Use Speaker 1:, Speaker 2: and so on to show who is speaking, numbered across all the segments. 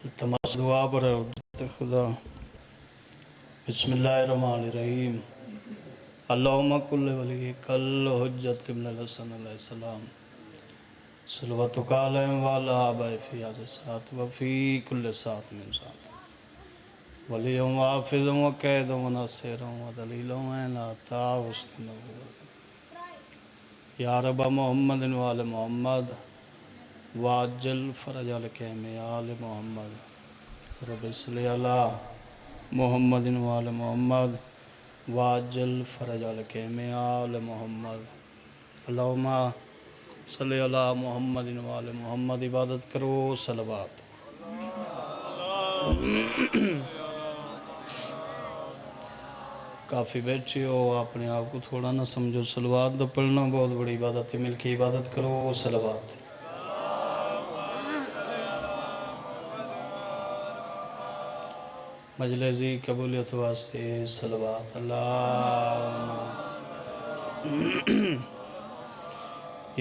Speaker 1: तमाश दुआ पर खुदा। बिस्मिल्लाहिर्रहमानिर्रहीम। अल्लाहुम्मा कुल्ल वली कल हुज्जत इब्न हसन अलैहिस्सलाम सल्लल्लाहु अलैहि व अला आबाए फी हाज़ा सात व फी कुल्ल सात मिन सात वलियुम व हाफ़िज़ुम व क़ैदुम व नासिरुम व दलीलुम व नाता हुस्न या रब मुहम्मदिन व आल मुहम्मद वाजल फरजल के में आल मोहम्मद रब सल्ली अला मुहम्मदिन व आल मोहम्मद वाजल फरजल के में आल मोहम्मद अल्लाहुम्मा सल्ली अला मुहम्मदिन व आल मोहम्मद। इबादत करो सलवात। काफ़ी बैठे हो, अपने आप को थोड़ा ना समझो। सलवात तो पढ़ना बहुत बड़ी इबादत है। मिलके इबादत करो सलवात। मजलिसी कबूलियत वास्ते सलवात। अल्लाह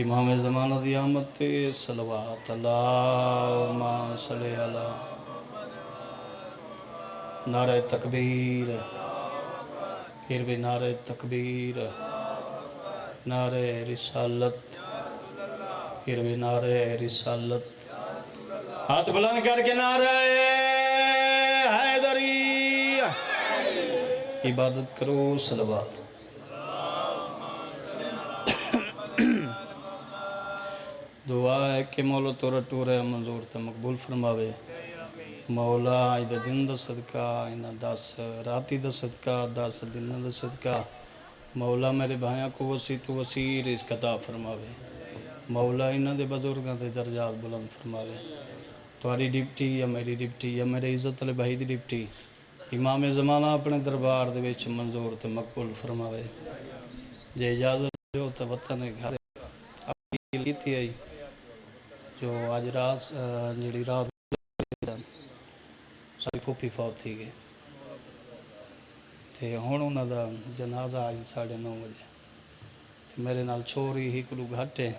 Speaker 1: इमाम ज़माना दी आमद ते सलवात। अल्लाहुम्मा सल्ली अला। नारे तकबीर, फिर भी नारे तकबीर, नारे रिसालत, फिर भी नारे रिसालत। हाथ बुलंद करके नारे हैदरी। इबादत करो सलवात। दुआ है कि मौला तोरा टूरे मंजूर ते मकबूल फरमावे। मौला अज दे दिन दा सदका, इन्हां 10 राती दा सदका, 10 दिनां दा सदका मौला मेरे भाइयों को वसी तो वसी रिज़्क़ अता फरमावे। मौला इन्हां दे बुजुर्गां दे दर्जात बुलंद फरमावे। तुम्हारी डिप्टी या मेरी डिप्टी या मेरे इज़्ज़त वाले भाई दी डिप्टी इमाम ज़माना अपने दरबार दे विच मंजूर ते मकबूल फरमावे। जे इजाज़त हो तो वतन घर की आई जो अज रात जी रात सारी फूफी फौत थी गई तो हुण उन्हां दा जनाजा अज 9:30 बजे। तो मेरे नाल छोरी ही कुलू घट है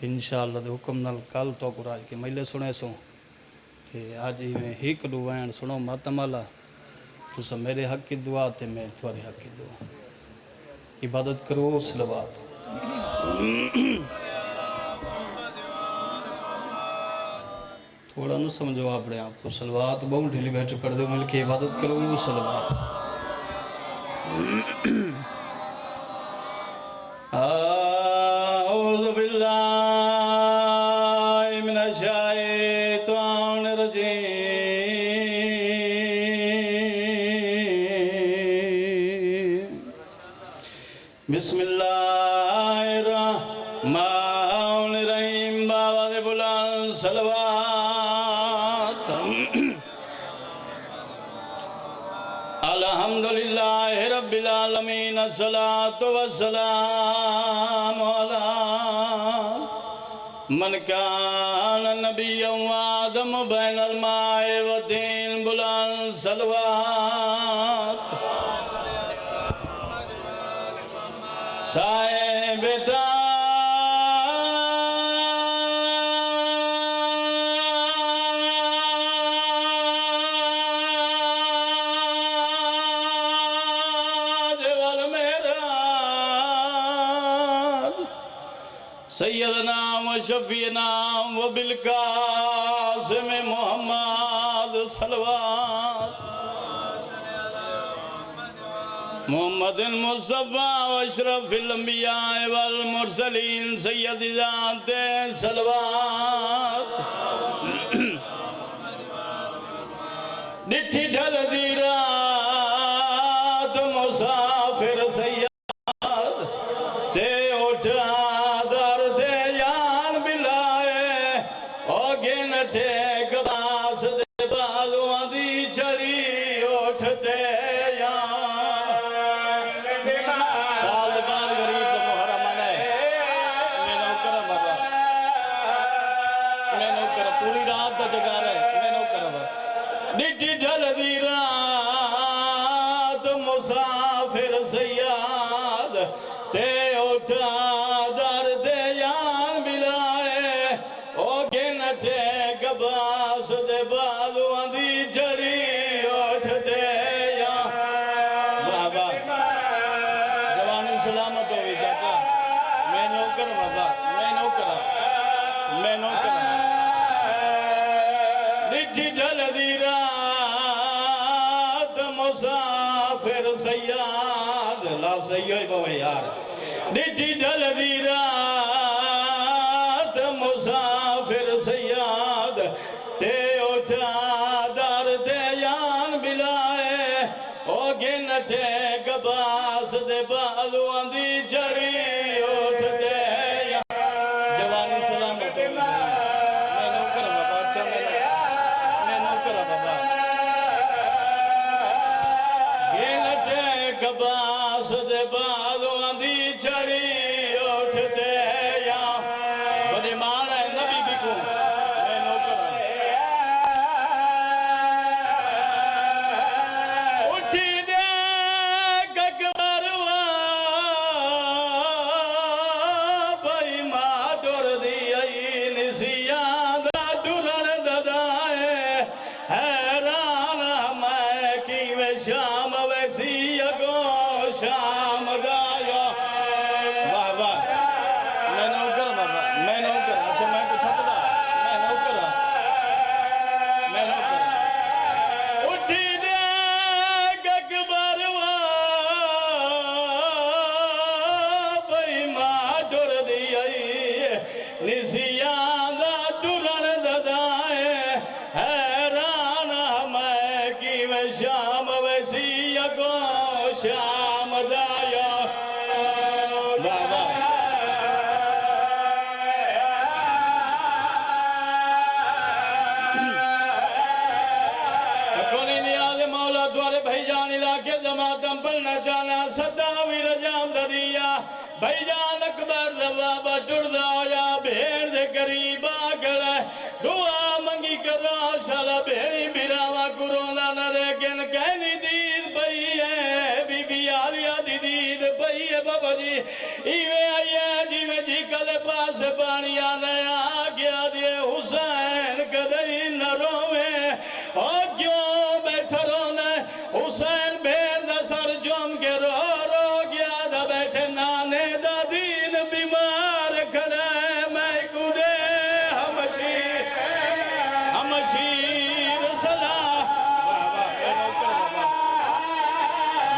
Speaker 1: तो इंशाअल्लाह दे हुक्म नाल कल तो कुराज के मेले सुने सो तो अज में ही कुलू वैन सुनो मातमाला। तुस मेरे हक की दुआ ते मैं थोड़े हक की दुआ। इबादत करो सलवात। थोड़ा ना समझो अपने आप को। सलवात बहुत ढीली बैठ पढ़ दो। मिल के इबादत करो सलवात। औज़ु बिल्लाहि मिनश शैतानिर रजीम। बिस्मिल्लाहिर्रहमानिर्रहीम। बाबा दे बुलंद सलवात। अल्हम्दुलिल्लाहि रब्बिल आलमीन। अस्सलातु वस्सलामु अला मन कान नबिय्यन व आदम बैनल माए व तीन। बुलंद सलवात। साहिबता सैयदना व शफीना व बिलकासिम मोहम्मद सलवात। मोहम्मदिन मुस्तफ़ा व अशरफिल अंबिया वल मुरसलीन सैयदी ज़ाते सलवात। डिठी ढल दी रात मुसाफिर सैयद ते उठ गदास दे बालुआं दी चढ़ी उठते साल बाद गरीब तो मुहर्रम मनाए। मैनू कर बाबा, मैनू कर पूरी रात का जगा रहे। मैनू कर डिठी ढल दी रात मुसाफिर सैयद ते उठा दर दे यान बिलाए ओ गिन गबास दे दे बालुआं दी जड़ी उठते या बाबा जवानी सलामत होगी चाचा मैं नौकर बाबा मैं नौकर निजी ढलदी रात मुसाफिर सयाद लाभ सही हो पवे यार निजी ढलदी रात मुसाफिर सयाद ते उठा दर दे यान मिलाए ओ गिन थे गबास दे बालुआं दी जड़ी उठते जवानी सलामत हो मैं नौकर बाबा अच्छा मैं नौकर बाबा गिन थे गबास दे बालुआं दी जड़ी उठते या बड़े मान है नबी भी को मैं नौकर उठी दे गगबरवा भाई मां डुर दी आई निसिया दा डुरन ददाए हैरान मैं कि वे शाम वैसी अगो शाम गाया वाह वाह मैं नौकर बाबा मैं नौकर अच्छा मैं तो थकदा मैं नौकर उठी दे गगबरवा भाई मां डुर दी आई निसिया दा डुरन ददाए हैरान मैं कि वे शाम वैसी अगो शाम दाया बाबा कोनी नियाज़ मौला द्वारे भाईजान इलाके जमातम पढ़ना जाना सदा भी रजाम दरिया भाईजान अकबर बाबा टुरदा होया भेड़ दे करीब आकर दुआ मंगी करो शाला भेड़ी बिरावा कुरोना न लेकिन कहनी दीद पई है बीबी आलिया दी दीद पई है बाबा जी इवे आई है जिवे जी कल पास पानी आने आ गया दिए हुसैन कदई न रोवे ओ क्यों बैठा रोने हुसैन भेड़ दा सर जोम के रो गया दा बैठे नाने दा दीन बीमार खड़ा मैं कुड़े हमशीर सला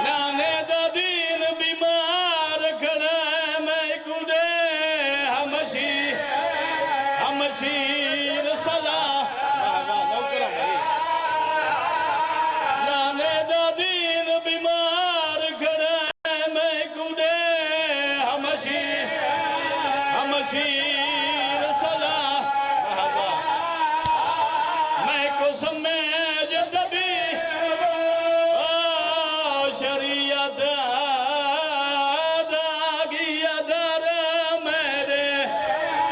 Speaker 1: नाने दा दीन बीमार खड़ा मैं कुड़े हमशीर सला नाने दा दीन बीमार खड़ा मैं कुड़े हमशीर सला मैं को समझ दबी शरीयत दागिया दर मेरे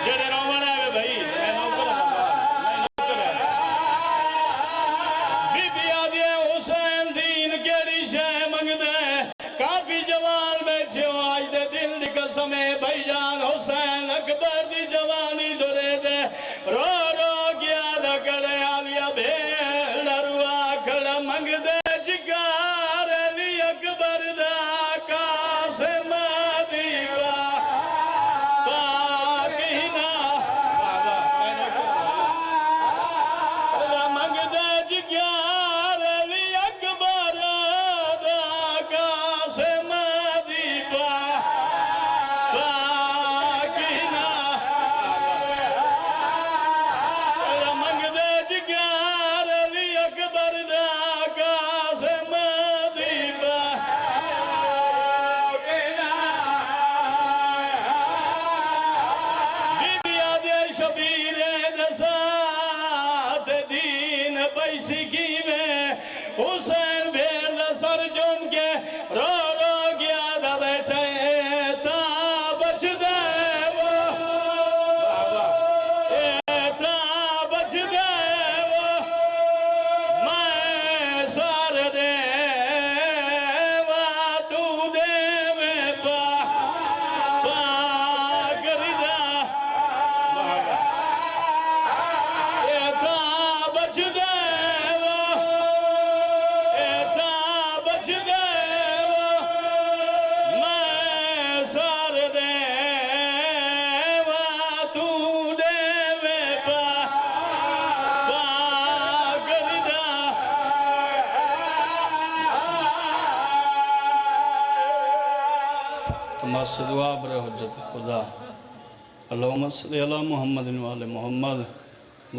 Speaker 1: जेड़े रोवण है भाई मैं नौकर बीबी आदि हुसैन दीन केड़ी शह मंगदे काफी जवान बैठे हो आज दे दिल दी कसम है भाईजान हुसैन अकबर दी जवानी दुरे दे रो गया दा करे आलिया भेड़ रुआ खड़ा मंगदे जिगार अली अकबर दा कासिम दीवा पाकिना बाबा मंगदे जिगार अली अकबर दा कासिम दीवा पाकिना मंगदे जिगार अली अकबर दा कासिम दीवा बीबी आदे शबीर दसात दीन पैसी की में हुसैन भेड़ दा सर जोम के रो गया दा बैठे ता बचदे वो बाबा ता बचदे वो मैं सार दे वा तू दे में पा गरिदा बाबा ता बचदे तमस दुआ बर हजत खुदा अल्लाहुम्मा सल्ली अला मुहम्मद वाले मोहम्मद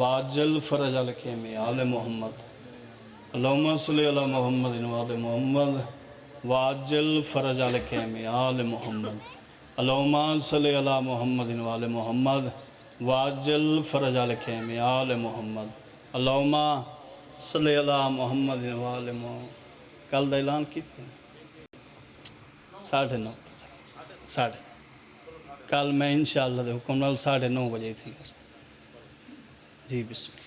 Speaker 1: वाजल फरज अल खेमी आले मोहम्मद अल्लाहुम्मा सल्ली अला मुहम्मद वाले मोहम्मद वाजल फरज अल खेमी आले मोहम्मद अल्लाहुम्मा सल्ली अला मुहम्मद वाले मोहम्मद वाजल फरज अल खेमी आले मोहम्मद अल्लाहुम्मा सल्ली अला मुहम्मद वाले मोहम्मद। कल का ऐलान किया 9:30 साढ़े कल मैं इंशाअल्लाह दे हुक्म नाल 9:30 बजे थी जी बिस्मिल्लाह।